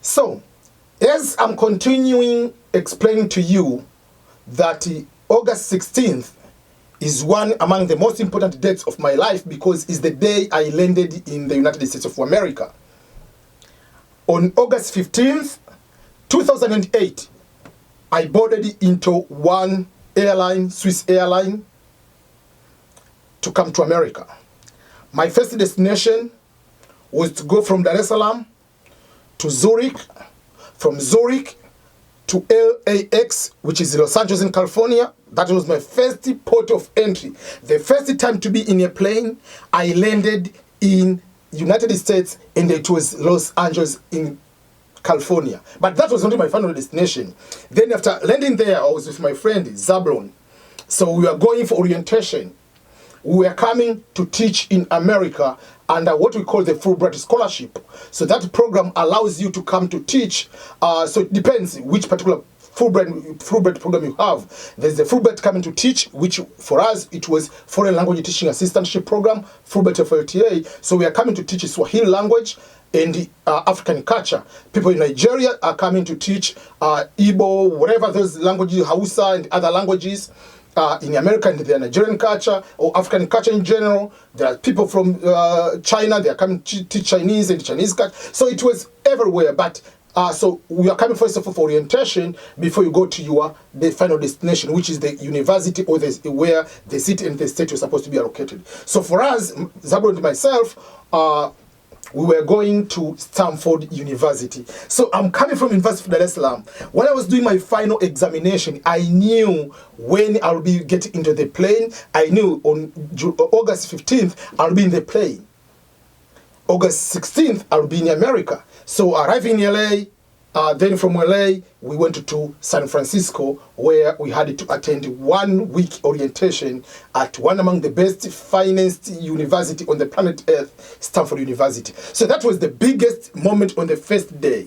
So, as I'm continuing explaining to you that August 16th is one among the most important dates of my life because it's the day I landed in the United States of America. On August 15th, 2008, I boarded into one airline, Swiss airline, to come to America. My first destination was to go from Dar es Salaam to Zurich, from Zurich to LAX, which is Los Angeles in California. That was my first port of entry. The first time to be in a plane, I landed in United States, and it was Los Angeles in California. But that was not my final destination. Then after landing there, I was with my friend Zablon. So we were going for orientation. We were coming to teach in America under what we call the Fulbright Scholarship. So that program allows you to come to teach. So it depends which particular Fulbright program you have. There's the Fulbright coming to teach, which for us, it was Foreign Language Teaching Assistantship Program, Fulbright FLTA. So we are coming to teach Swahili language and African culture. People in Nigeria are coming to teach Igbo, whatever those languages, Hausa and other languages. In America, and their Nigerian culture or African culture in general. There are people from China, they are coming to teach Chinese and Chinese culture. So it was everywhere. But so we are coming first of all for orientation before you go to the final destination, which is the university or where the city and the state you're supposed to be allocated. So for us, Zabro and myself, we were going to Stanford University. So I'm coming from University of Dar es Salaam. When I was doing my final examination, I knew when I'll be getting into the plane. I knew on August 15th, I'll be in the plane. August 16th, I'll be in America. So arriving in LA, then from LA, we went to San Francisco, where we had to attend 1 week orientation at one among the best, finest university on the planet Earth, Stanford University. So that was the biggest moment on the first day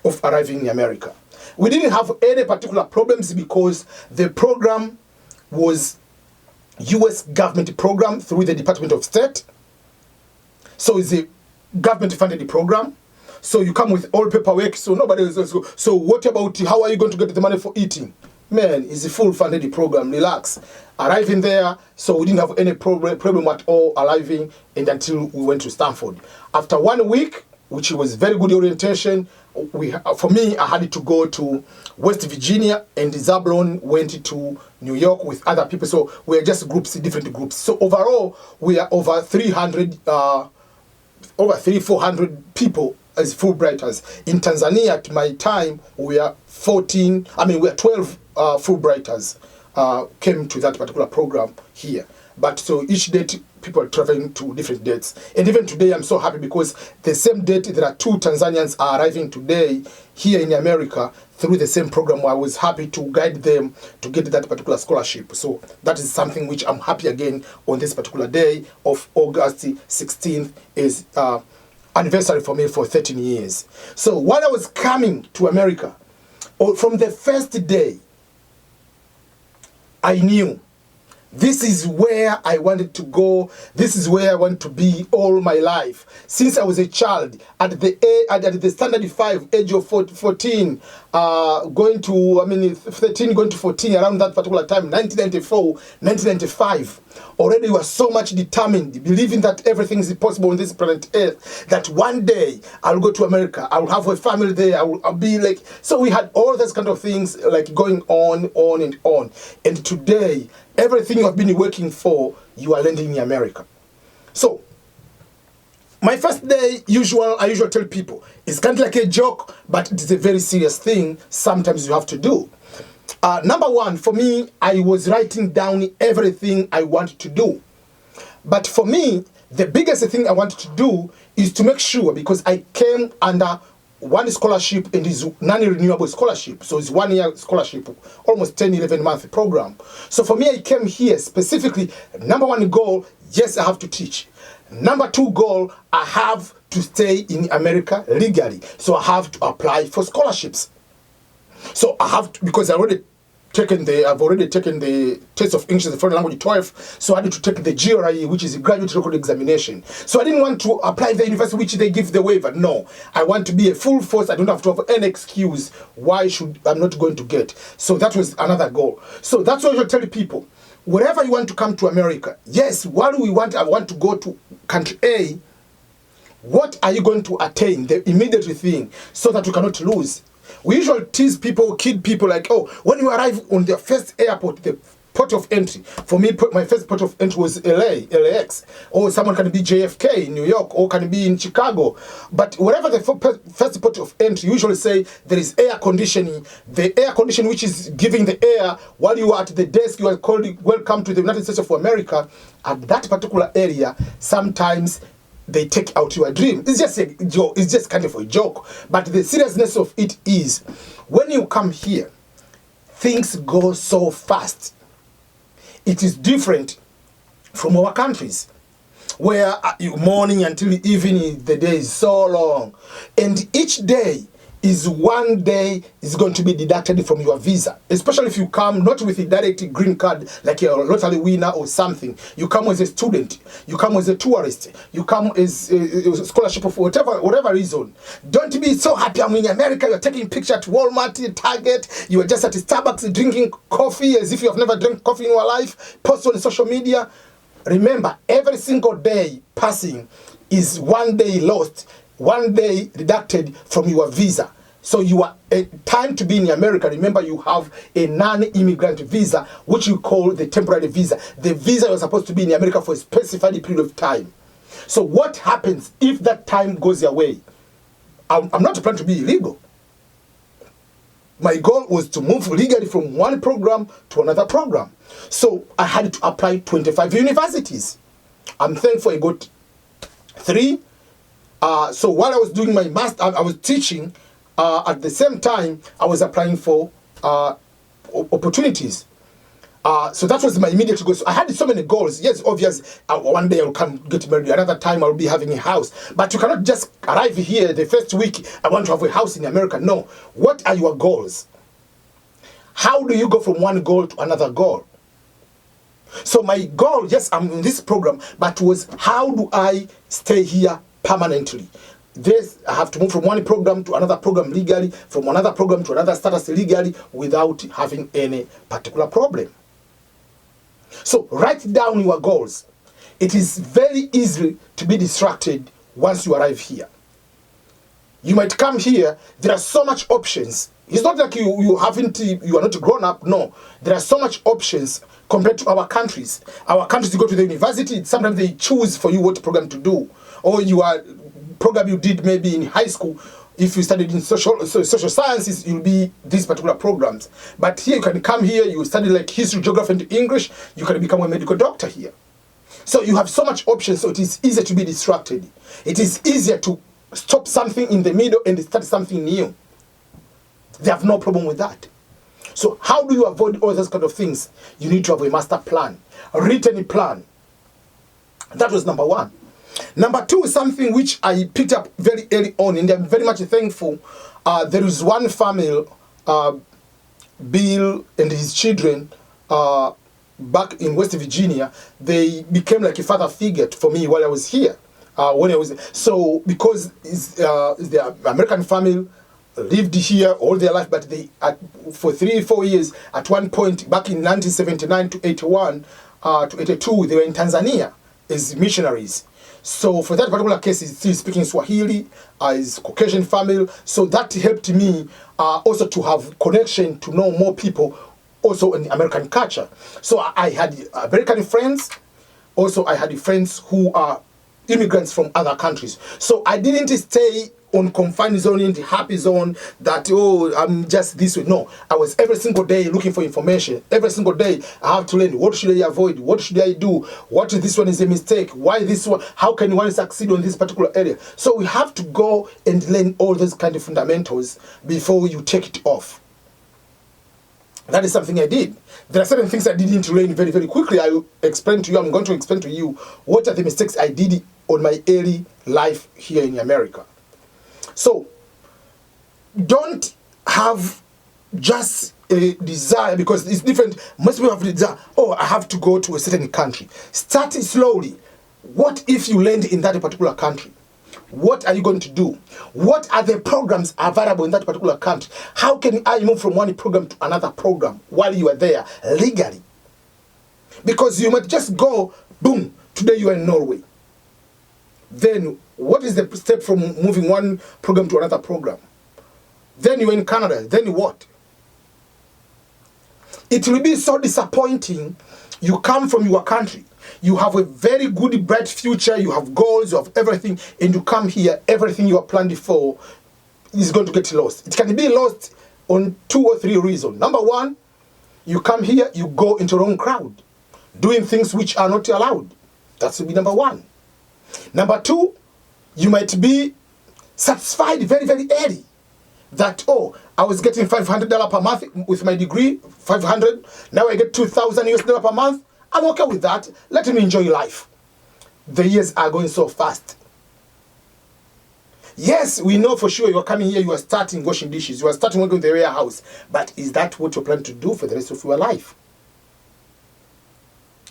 of arriving in America. We didn't have any particular problems because the program was US government program through the Department of State. So it's a government-funded program. So you come with all paperwork, so nobody is. So what about how are you going to get the money for eating? Man, it's a full funded program. Relax. Arriving there, so we didn't have any problem at all arriving, and until we went to Stanford. After 1 week, which was very good orientation, for me, I had to go to West Virginia, and Zablon went to New York with other people. So we are just groups, different groups. So overall, we are over 400 people as Fulbrighters. In Tanzania, at my time, we are 12 Fulbrighters came to that particular program here. But so each date, people are traveling to different dates. And even today, I'm so happy because the same date, there are 2 Tanzanians are arriving today here in America through the same program. I was happy to guide them to get that particular scholarship. So that is something which I'm happy again on this particular day of August 16th is anniversary for me for 13 years. So when I was coming to America, from the first day, I knew this is where I wanted to go. This is where I want to be all my life. Since I was a child, at the standard 5, age of 14, going to 13, going to 14, around that particular time, 1994, 1995. Already you were so much determined, believing that everything is possible on this planet Earth, that one day I'll go to America, I'll have a family there, I'll be like, so we had all those kind of things like going on and on. And today, everything you have been working for, you are landing in America. So, my first day, I usually tell people, it's kind of like a joke, but it's a very serious thing sometimes you have to do. Number one, for me, I was writing down everything I wanted to do. But for me, the biggest thing I wanted to do is to make sure, because I came under one scholarship and is non-renewable scholarship. So it's 1 year scholarship, almost 10, 11 month program. So for me, I came here specifically, number 1 goal, yes, I have to teach. Number 2 goal, I have to stay in America legally. So I have to apply for scholarships. So I have to, because I already I've already taken the test of English as a foreign language 12, so I had to take the GRE, which is a graduate record examination. So I didn't want to apply the university which they give the waiver. No, I want to be a full force. I don't have to have any excuse why I'm not going to get. So that was another goal. So that's what I tell people. Wherever you want to come to America, yes, I want to go to country A. What are you going to attain? The immediate thing, so that you cannot lose. We usually tease people, kid people like, oh, when you arrive on the first airport, the port of entry. For me, my first port of entry was LAX. Or someone can be JFK in New York, or can be in Chicago. But wherever the first port of entry, usually say there is air conditioning. The air conditioning which is giving the air while you are at the desk, you are called welcome to the United States of America. At that particular area, sometimes they take out your dream. It's just a joke. It's just kind of a joke. But the seriousness of it is, when you come here, things go so fast. It is different from our countries, where morning until evening, the day is so long. And each day is one day is going to be deducted from your visa, especially if you come not with a direct green card like a lottery winner or something. You come as a student, you come as a tourist, you come as a scholarship for whatever reason. Don't be so happy I'm in America, you're taking picture at Walmart, Target, you are just at Starbucks drinking coffee as if you have never drank coffee in your life, post on social media. Remember, every single day passing is one day lost, one day deducted from your visa. So you are time to be in America. Remember, you have a non-immigrant visa, which you call the temporary visa. The visa you're supposed to be in America for a specified period of time. So what happens if that time goes away? I'm not planning to be illegal. My goal was to move legally from one program to another program. So I had to apply 25 universities. I'm thankful I got 3. So while I was doing my master, I was teaching. At the same time, I was applying for opportunities. So that was my immediate goal. So I had so many goals. Yes, obvious. One day I'll come get married. Another time I'll be having a house. But you cannot just arrive here the first week. I want to have a house in America. No. What are your goals? How do you go from one goal to another goal? So my goal, yes, I'm in this program, but was how do I stay here permanently? I have to move from one program to another program legally, from another program to another status legally, without having any particular problem. So write down your goals. It is very easy to be distracted once you arrive here. You might come here, there are so much options. It's not like you are not grown up. No, there are so much options compared to our countries. Our countries, you go to the university, sometimes they choose for you what program to do. Or program you did maybe in high school, if you studied in social sciences, you'll be these particular programs. But here you can come here, you study like history, geography, and English, you can become a medical doctor here. So you have so much options, so it is easier to be distracted. It is easier to stop something in the middle and start something new. They have no problem with that. So how do you avoid all those kind of things? You need to have a master plan, a written plan. That was number 1. Number 2 is something which I picked up very early on, and I'm very much thankful. There is one family, Bill and his children, back in West Virginia. They became like a father figure for me while I was here. Because the American family lived here all their life, but for 3-4 years, at one point back in 1979 to 81 to 82, they were in Tanzania as missionaries. So for that particular case, he's still speaking Swahili, his Caucasian family. So that helped me also to have connection, to know more people also in the American culture. So I had American friends. Also, I had friends who are immigrants from other countries. So I didn't stay on confined zone, in the happy zone, that, oh, I'm just this way. No, I was every single day looking for information. Every single day I have to learn, what should I avoid? What should I do? What if this one is a mistake? Why this one? How can one succeed on this particular area? So we have to go and learn all those kind of fundamentals before you take it off. That is something I did. There are certain things I didn't learn very, very quickly. I will explain to you, I'm going to explain to you what are the mistakes I did on my early life here in America. So, don't have just a desire, because it's different. Most people have the desire, oh, I have to go to a certain country. Start slowly. What if you land in that particular country? What are you going to do? What are the programs available in that particular country? How can I move from one program to another program while you are there legally? Because you might just go, boom, today you are in Norway. Then what is the step from moving one program to another program? Then you're in Canada. Then what? It will be so disappointing. You come from your country. You have a very good, bright future. You have goals, you have everything. And you come here, everything you are planned for is going to get lost. It can be lost on 2 or 3 reasons. Number one, you come here, you go into the wrong crowd, doing things which are not allowed. That should be number one. Number two, you might be satisfied very, very early that, oh, I was getting $500 per month with my degree, 500. Now I get $2,000 per month. I'm okay with that. Let me enjoy life. The years are going so fast. Yes, we know for sure you are coming here, you are starting washing dishes, you are starting working in the warehouse. But is that what you plan to do for the rest of your life?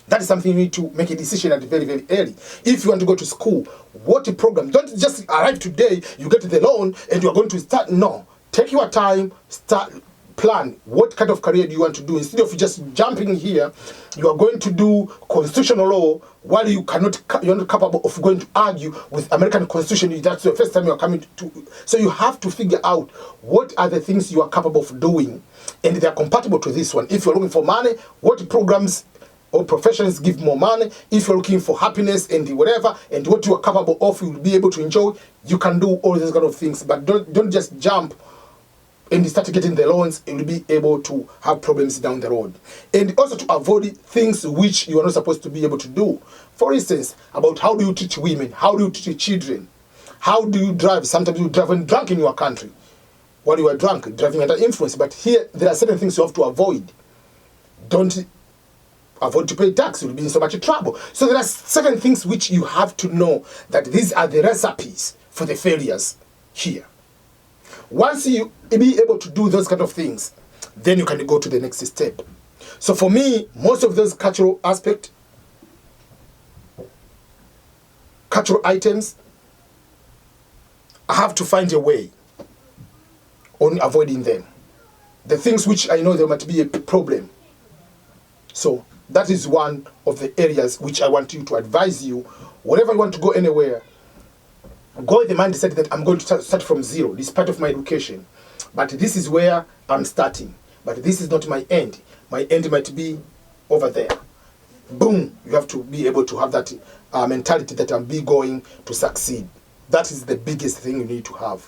That is something you need to make a decision at very, very early. If you want to go to school, what a program. Don't just arrive today, you get the loan, and you are going to start. No. Take your time, start, plan. What kind of career do you want to do? Instead of just jumping here, you are going to do constitutional law while you're not capable of going to argue with American Constitution. That's the first time you are coming to. So you have to figure out what are the things you are capable of doing, and they are compatible to this one. If you're looking for money, what programs or professions give more money? If you're looking for happiness and whatever, and what you are capable of, you will be able to enjoy. You can do all these kind of things, but don't just jump and you start getting the loans. You will be able to have problems down the road. And also to avoid things which you are not supposed to be able to do. For instance, about how do you teach women? How do you teach children? How do you drive? Sometimes you drive when drunk in your country. While you are drunk, driving under influence. But here, there are certain things you have to avoid. Don't avoid to pay tax. You'll be in so much trouble. So there are certain things which you have to know that these are the recipes for the failures here. Once you be able to do those kind of things, then you can go to the next step. So for me, most of those cultural aspects, cultural items, I have to find a way on avoiding them. The things which I know there might be a problem. So that is one of the areas which I want you to advise you. Whenever you want to go anywhere, go with the mindset that I'm going to start from zero. This is part of my education. But this is where I'm starting. But this is not my end. My end might be over there. Boom. You have to be able to have that mentality that I'm going to succeed. That is the biggest thing you need to have.